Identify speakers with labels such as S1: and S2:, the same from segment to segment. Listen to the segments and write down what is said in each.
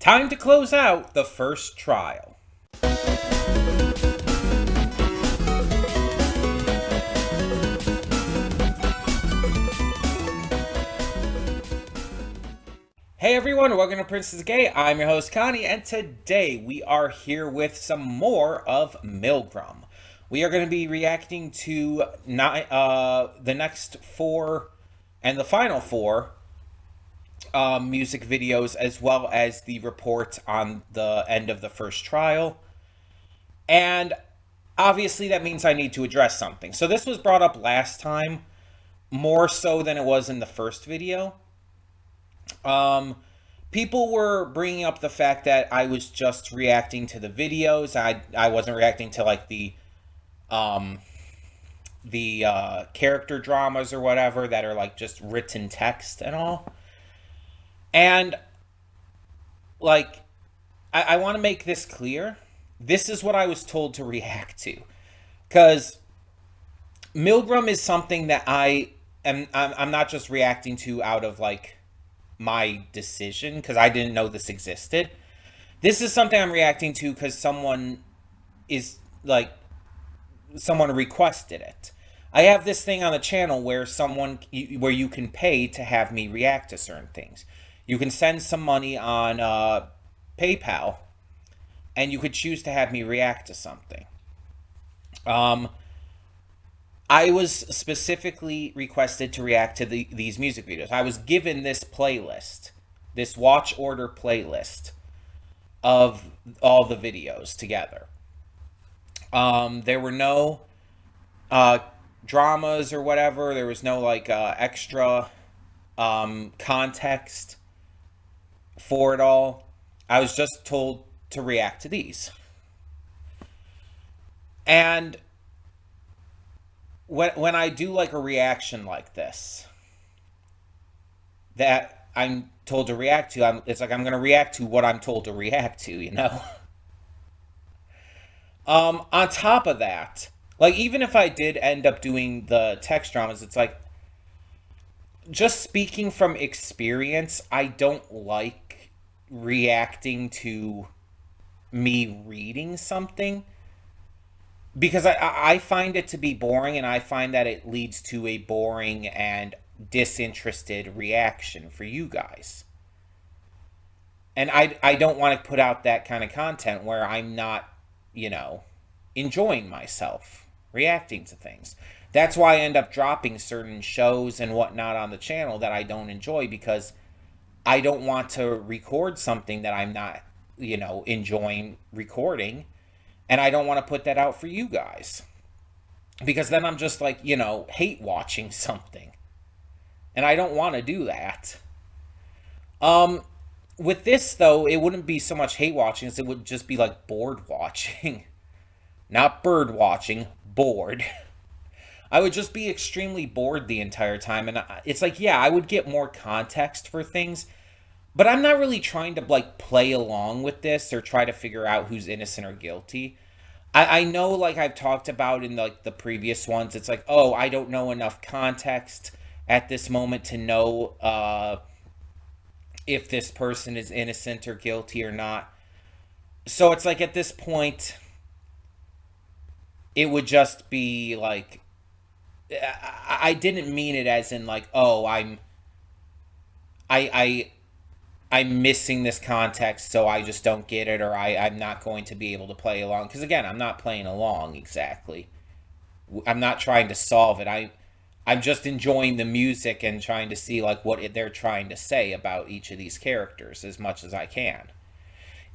S1: Time to close out the first trial. Hey everyone, welcome to Princess Gay. I'm your host Connie, and today we are here with some more of MILGRAM. We are going to be reacting to the next four and the final four music videos, as well as the report on the end of the first trial. And obviously that means I need to address something. So this was brought up last time, more so than it was in the first video. People were bringing up the fact that I was just reacting to the videos. I wasn't reacting to like the character dramas or whatever that are like just written text and all. And like, I want to make this clear. This is what I was told to react to, because MILGRAM is something that I'm not just reacting to out of like my decision, because I didn't know this existed. This is something I'm reacting to because someone requested it. I have this thing on the channel where you can pay to have me react to certain things. You can send some money on PayPal, and you could choose to have me react to something. I was specifically requested to react to these music videos. I was given this playlist, this watch order playlist of all the videos together. There were no dramas or whatever. There was no like extra context for it all. I was just told to react to these. And when I do like a reaction like this that I'm told to react to, it's like I'm going to react to what I'm told to react to, you know? On top of that, like, even if I did end up doing the text dramas, it's like, just speaking from experience, I don't like reacting to me reading something, because I find it to be boring, and I find that it leads to a boring and disinterested reaction for you guys. And I don't want to put out that kind of content where I'm not, enjoying myself reacting to things. That's why I end up dropping certain shows and whatnot on the channel that I don't enjoy, because I don't want to record something that I'm not, enjoying recording. And I don't want to put that out for you guys, because then I'm just like, hate watching something. And I don't want to do that. With this, though, it wouldn't be so much hate watching as it would just be like bored watching. Not bird watching, bored. I would just be extremely bored the entire time. And it's like, yeah, I would get more context for things, but I'm not really trying to like play along with this or try to figure out who's innocent or guilty. I know, like I've talked about in like the previous ones, it's like, oh, I don't know enough context at this moment to know if this person is innocent or guilty or not. So it's like, at this point, it would just be like, I didn't mean it as in like, oh, I'm missing this context, so I just don't get it, or I'm not going to be able to play along. Because again, I'm not playing along exactly. I'm not trying to solve it. I'm just enjoying the music and trying to see like what they're trying to say about each of these characters as much as I can.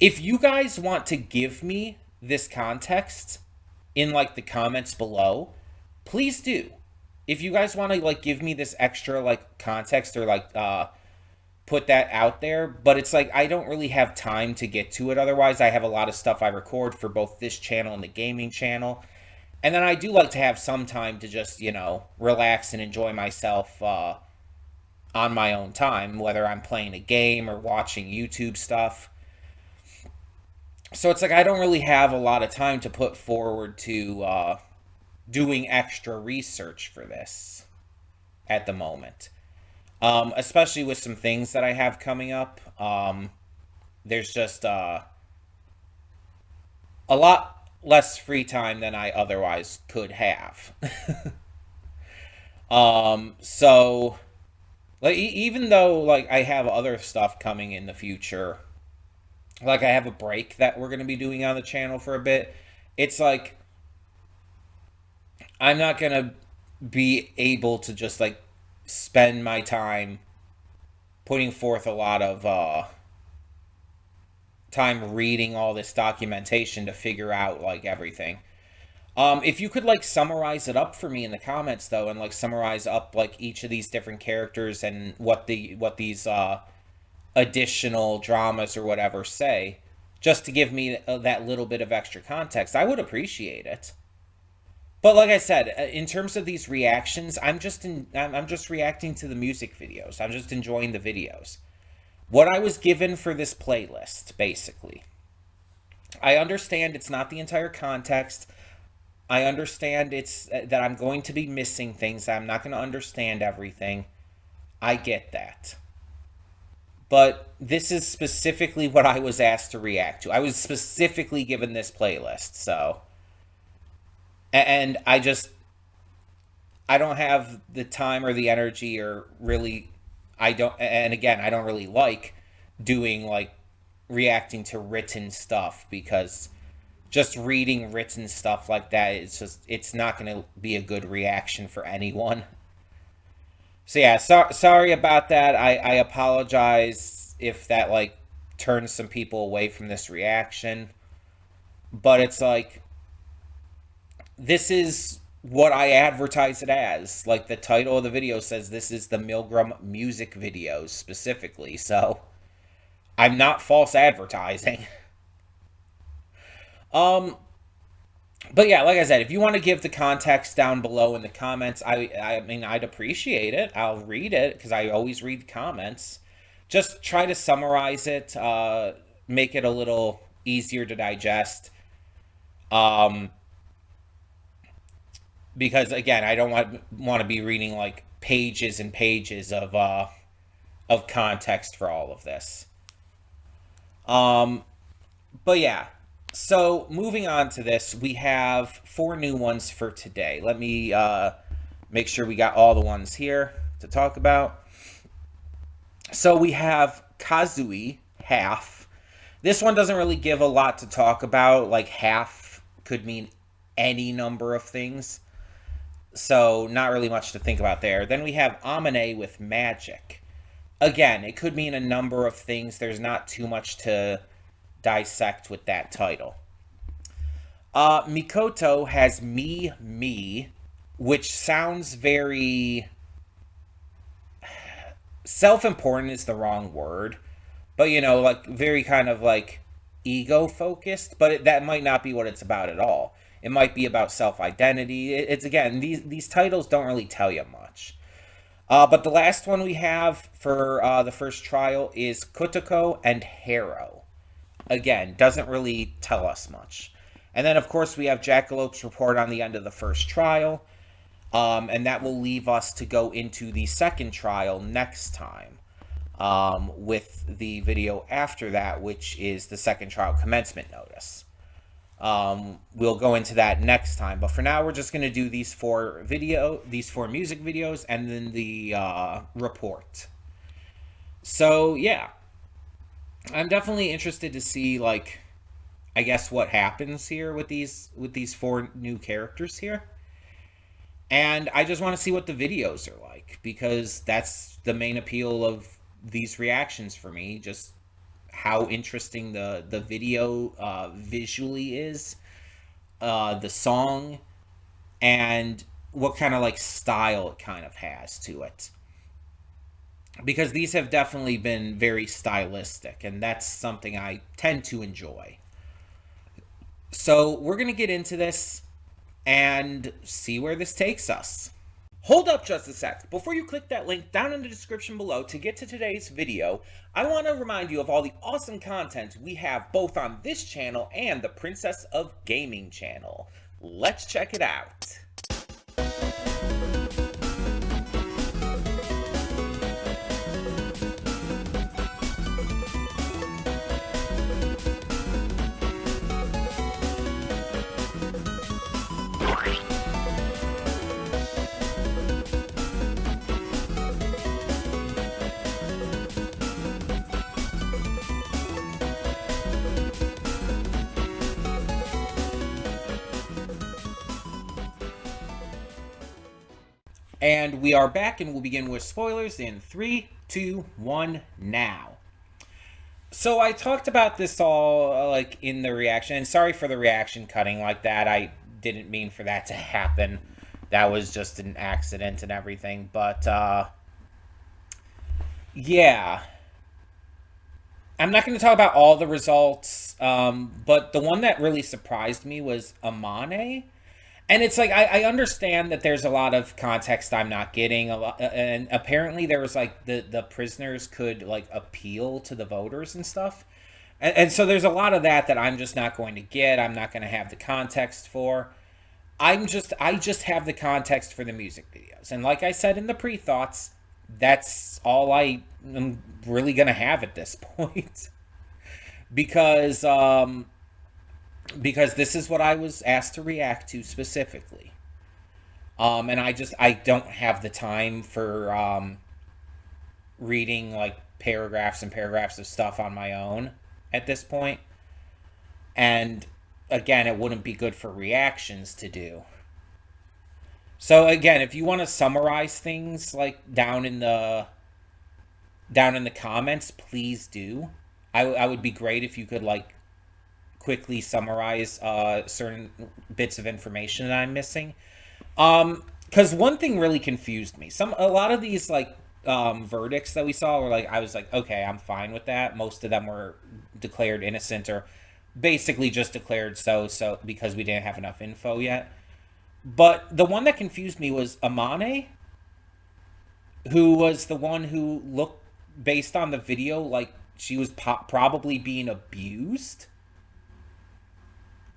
S1: If you guys want to give me this context in like the comments below, please do. If you guys want to like give me this extra like context, or like put that out there, but it's like I don't really have time to get to it. Otherwise, I have a lot of stuff I record for both this channel and the gaming channel. And then I do like to have some time to just, relax and enjoy myself on my own time, whether I'm playing a game or watching YouTube stuff. So it's like I don't really have a lot of time to put forward to doing extra research for this at the moment. Especially with some things that I have coming up. there's just a lot less free time than I otherwise could have. So like even though like I have other stuff coming in the future, like I have a break that we're going to be doing on the channel for a bit, it's like I'm not going to be able to just like spend my time putting forth a lot of time reading all this documentation to figure out like everything. If you could like summarize it up for me in the comments though, and like summarize up like each of these different characters and what these additional dramas or whatever say, just to give me that little bit of extra context, I would appreciate it. But like I said, in terms of these reactions, I'm just reacting to the music videos. I'm just enjoying the videos. What I was given for this playlist, basically. I understand it's not the entire context. I understand it's that I'm going to be missing things. I'm not going to understand everything. I get that. But this is specifically what I was asked to react to. I was specifically given this playlist, so. And I don't have the time or the energy or really, I don't, and again, I don't really like doing like reacting to written stuff because just reading written stuff like that, it's not going to be a good reaction for anyone. So yeah, sorry about that. I apologize if that like turns some people away from this reaction. But it's like this is what I advertise it as. Like the title of the video says this is the MILGRAM music videos specifically. So I'm not false advertising. But yeah, like I said, if you want to give the context down below in the comments, I mean, I'd appreciate it. I'll read it because I always read the comments. Just try to summarize it, make it a little easier to digest. Because again, I don't want to be reading like pages and pages of context for all of this. But yeah. So, moving on to this, we have 4 new ones for today. Let me make sure we got all the ones here to talk about. So, we have Kazui, half. This one doesn't really give a lot to talk about. Like, half could mean any number of things. So, not really much to think about there. Then we have Amane with magic. Again, it could mean a number of things. There's not too much to dissect with that title. Mikoto has me, which sounds very self-important is the wrong word, but you know, like very kind of like ego focused, but that might not be what it's about at all. It might be about self-identity. It's again, these titles don't really tell you much. But the last one we have for the first trial is Kotoko and Harrow. Again, doesn't really tell us much. And then, of course, we have Jackalope's report on the end of the first trial. And that will leave us to go into the second trial next time. With the video after that, which is the second trial commencement notice. We'll go into that next time. But for now, we're just going to do these 4 music videos and then the report. So, yeah. I'm definitely interested to see, like, I guess what happens here with these 4 new characters here. And I just want to see what the videos are like, because that's the main appeal of these reactions for me. Just how interesting the video visually is, the song, and what kind of, like, style it kind of has to it. Because these have definitely been very stylistic, and that's something I tend to enjoy. So we're going to get into this and see where this takes us. Hold up just a sec. Before you click that link down in the description below to get to today's video, I want to remind you of all the awesome content we have both on this channel and the Princess of Gaming channel. Let's check it out. And we are back, and we'll begin with spoilers in 3, 2, 1, now. So I talked about this all like in the reaction, and sorry for the reaction cutting like that. I didn't mean for that to happen. That was just an accident and everything. But yeah, I'm not going to talk about all the results. But the one that really surprised me was Amane. And it's like I understand that there's a lot of context I'm not getting a lot, and apparently there was like the prisoners could like appeal to the voters and stuff, and so there's a lot of that that I'm just not going to get. I'm not going to have the context for. I just have the context for the music videos, and like I said in the pre-thoughts, that's all I am really going to have at this point because because this is what I was asked to react to specifically. And I don't have the time for reading like paragraphs and paragraphs of stuff on my own at this point. And again, it wouldn't be good for reactions to do. So again, if you want to summarize things like down in the comments, please do. I would be great if you could like quickly summarize certain bits of information that I'm missing. Because one thing really confused me. A lot of these like verdicts that we saw were like I was like, okay, I'm fine with that. Most of them were declared innocent or basically just declared so because we didn't have enough info yet. But the one that confused me was Amane, who was the one who looked based on the video like she was probably being abused.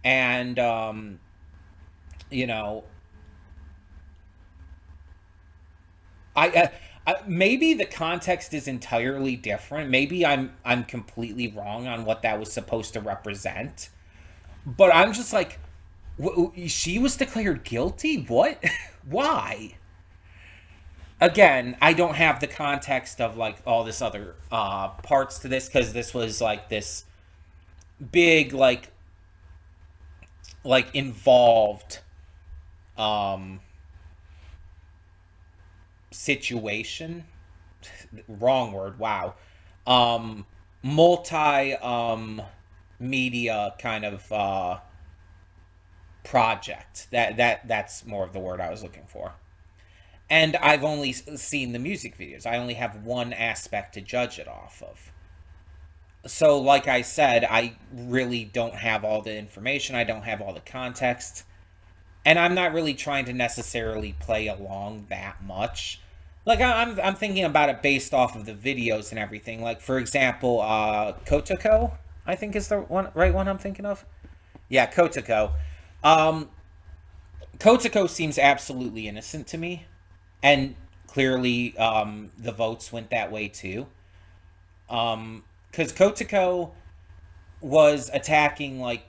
S1: And you know, maybe the context is entirely different. Maybe I'm completely wrong on what that was supposed to represent. But I'm just like, she was declared guilty? What? Why? Again, I don't have the context of like all this other parts to this because this was like this big like involved um situation. Wrong word. Wow. Multi media kind of project. That's more of the word I was looking for. And I've only seen the music videos. I only have one aspect to judge it off of. So like I said, I really don't have all the information. I don't have all the context. And I'm not really trying to necessarily play along that much. Like I'm thinking about it based off of the videos and everything. Like for example, Kotoko, I think is the right one I'm thinking of. Yeah, Kotoko. Um, Kotoko seems absolutely innocent to me, and clearly the votes went that way too. Because Kotoko was attacking like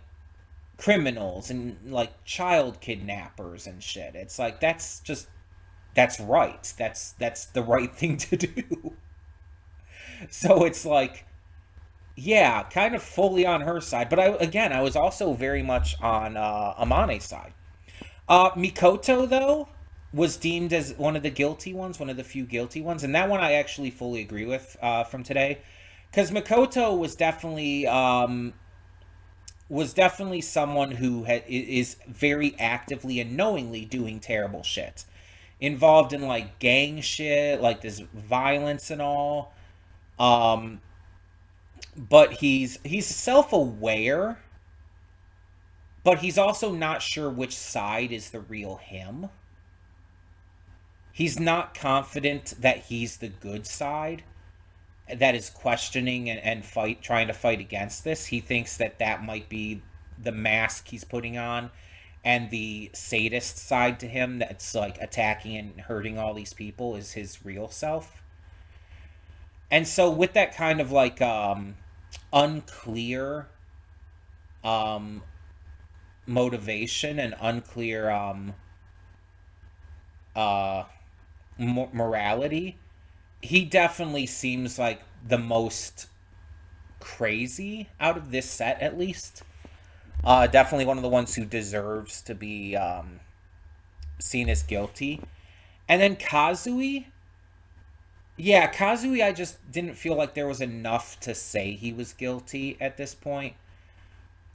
S1: criminals and like child kidnappers and shit. It's like that's right. That's the right thing to do. So it's like yeah, kind of fully on her side, but I was also very much on Amane's side. Mikoto though was deemed as one of the guilty ones, one of the few guilty ones, and that one I actually fully agree with from today, because Mikoto was definitely someone who is very actively and knowingly doing terrible shit, involved in like gang shit, like this violence and all. Um, but he's self-aware, but he's also not sure which side is the real him. He's not confident that he's the good side that is questioning and trying to fight against this. He thinks that that might be the mask he's putting on and the sadist side to him that's like attacking and hurting all these people is his real self. And so with that kind of like unclear um motivation and unclear uh morality, he definitely seems like the most crazy out of this set, at least. Definitely one of the ones who deserves to be seen as guilty. And then Kazui, yeah, Kazui, I just didn't feel like there was enough to say he was guilty at this point.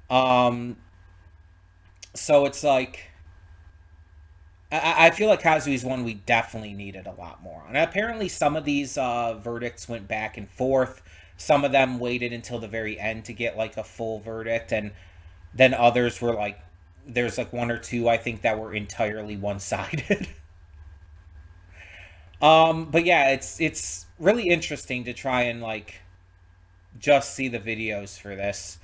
S1: Um, so it's like I feel like Kazui's one we definitely needed a lot more on. Apparently, some of these verdicts went back and forth. Some of them waited until the very end to get like a full verdict, and then others were like, there's like one or two I think that were entirely one sided. But yeah, it's really interesting to try and like just see the videos for this.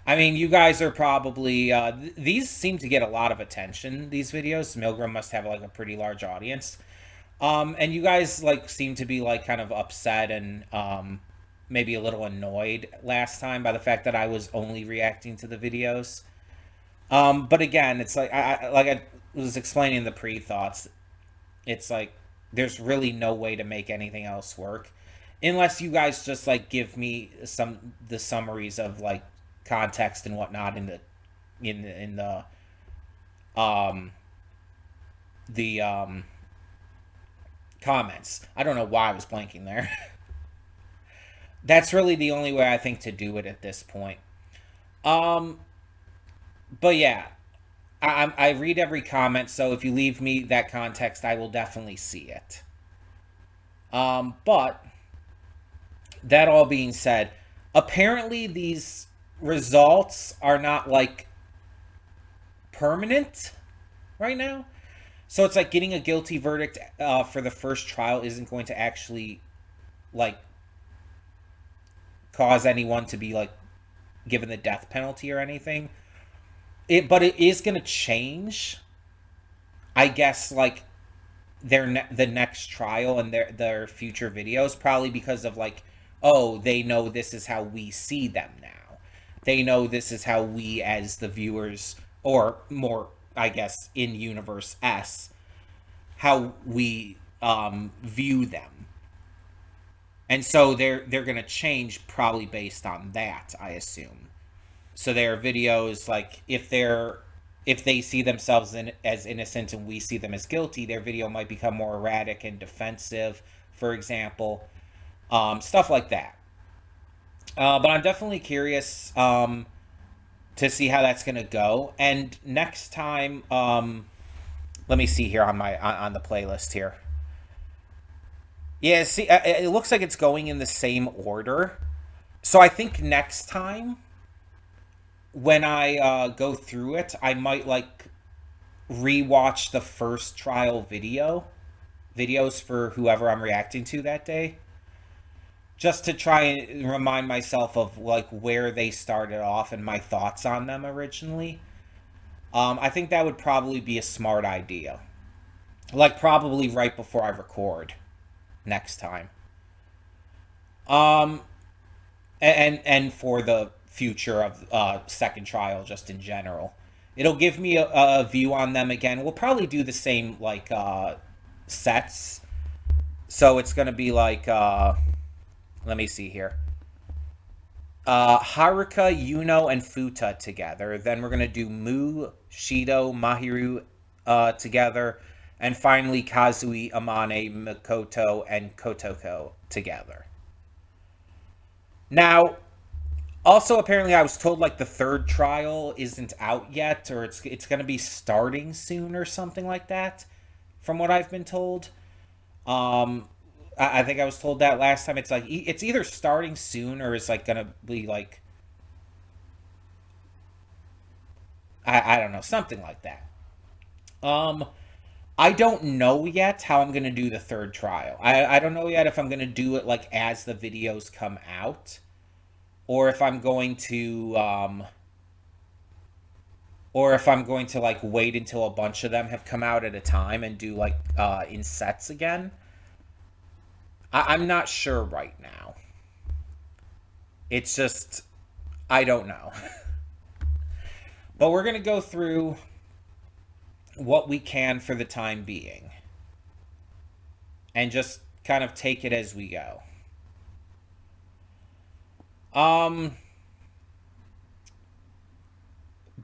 S1: I mean, you guys are probably these seem to get a lot of attention. These videos, Milgram must have like a pretty large audience. And you guys like seem to be like kind of upset and maybe a little annoyed last time by the fact that I was only reacting to the videos. But again, it's like I was explaining the pre thoughts. It's like there's really no way to make anything else work unless you guys just like give me some the summaries of like context and whatnot in um the comments. I don't know why I was blanking there. That's really the only way I think to do it at this point. Um, but yeah, I read every comment, so if you leave me that context, I will definitely see it. But that all being said, apparently these results are not like permanent right now. So it's like getting a guilty verdict for the first trial isn't going to actually like cause anyone to be like given the death penalty or anything. But it is going to change, I guess, like the next trial and their future videos, probably because of like, oh, they know this is how we see them now. They know this is how we as the viewers, or more, I guess, in universe S, how we view them. And so they're going to change probably based on that, I assume. So their videos, like if they see themselves as innocent and we see them as guilty, their video might become more erratic and defensive, for example, stuff like that. But I'm definitely curious to see how that's gonna go. And next time, let me see here on my on the playlist here. Yeah, see, it looks like it's going in the same order. So I think next time when I go through it, I might like rewatch the first trial videos for whoever I'm reacting to that day, just to try and remind myself of like where they started off and my thoughts on them originally. I think that would probably be a smart idea. Like probably right before I record next time. Um, and for the future of second trial, just in general, it'll give me a view on them again. We'll probably do the same like sets. So it's gonna be like let me see here. Haruka, Yuno, and Futa together. Then we're gonna do Mu, Shido, Mahiru together, and finally Kazui, Amane, Mikoto, and Kotoko together. Now, also apparently I was told like the third trial isn't out yet, or it's gonna be starting soon or something like that, from what I've been told. Um, I think I was told that last time. It's like it's either starting soon or it's like gonna be like I don't know, something like that. Um, I don't know yet how I'm gonna do the third trial. I don't know yet if I'm gonna do it like as the videos come out, or if I'm going to or if I'm going to like wait until a bunch of them have come out at a time and do like in sets again. I'm not sure right now. It's just I don't know. But we're gonna go through what we can for the time being and just kind of take it as we go. Um,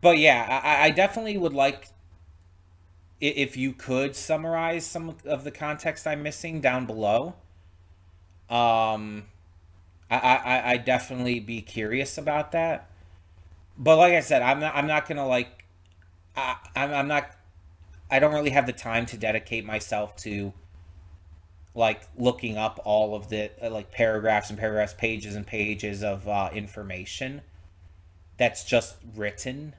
S1: but yeah, I definitely would like if you could summarize some of the context I'm missing down below, um, I definitely be curious about that. But like I said, I'm not gonna like I'm not I don't really have the time to dedicate myself to like looking up all of the like paragraphs and paragraphs, pages and pages of information that's just written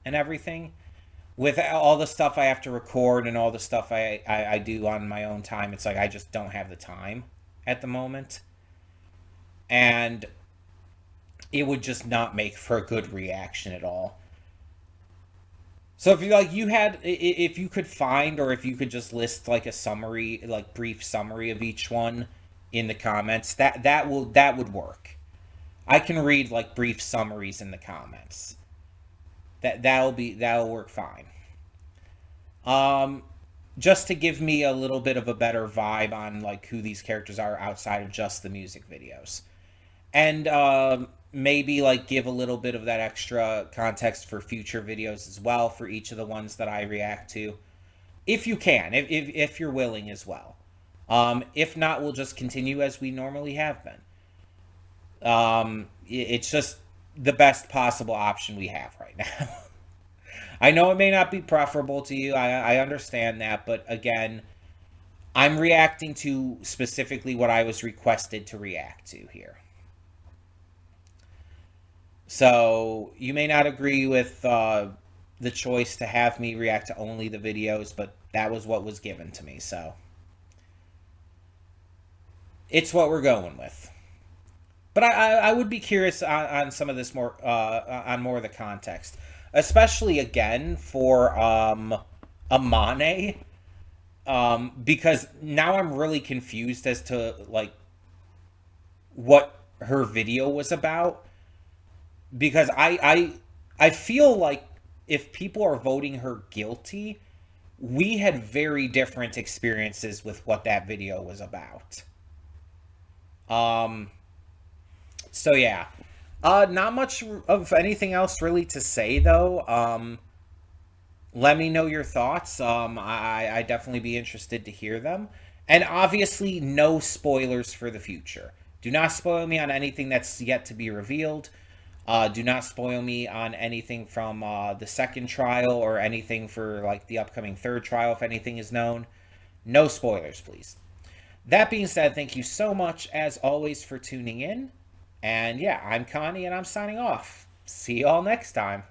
S1: and everything. With all the stuff I have to record and all the stuff I do on my own time, it's like I just don't have the time at the moment. And it would just not make for a good reaction at all. So if you like you had if you could find or if you could just list like a summary, like brief summary of each one in the comments, that would work. I can read like brief summaries in the comments. That'll work fine. Um just to give me a little bit of a better vibe on like who these characters are outside of just the music videos. And maybe like give a little bit of that extra context for future videos as well for each of the ones that I react to, if you can, if you're willing as well. If not, we'll just continue as we normally have been. It's just the best possible option we have right now. I know it may not be preferable to you. I understand that, but again, I'm reacting to specifically what I was requested to react to here. So you may not agree with the choice to have me react to only the videos, but that was what was given to me. So it's what we're going with. But I would be curious on some of this more on more of the context, especially again for Amane, because now I'm really confused as to like what her video was about. Because I feel like if people are voting her guilty, we had very different experiences with what that video was about. Um, so yeah. Not much of anything else really to say though. Let me know your thoughts. I definitely be interested to hear them. And obviously, no spoilers for the future. Do not spoil me on anything that's yet to be revealed. Do not spoil me on anything from the second trial or anything for like the upcoming third trial if anything is known. No spoilers, please. That being said, thank you so much as always for tuning in. And yeah, I'm Connie and I'm signing off. See you all next time.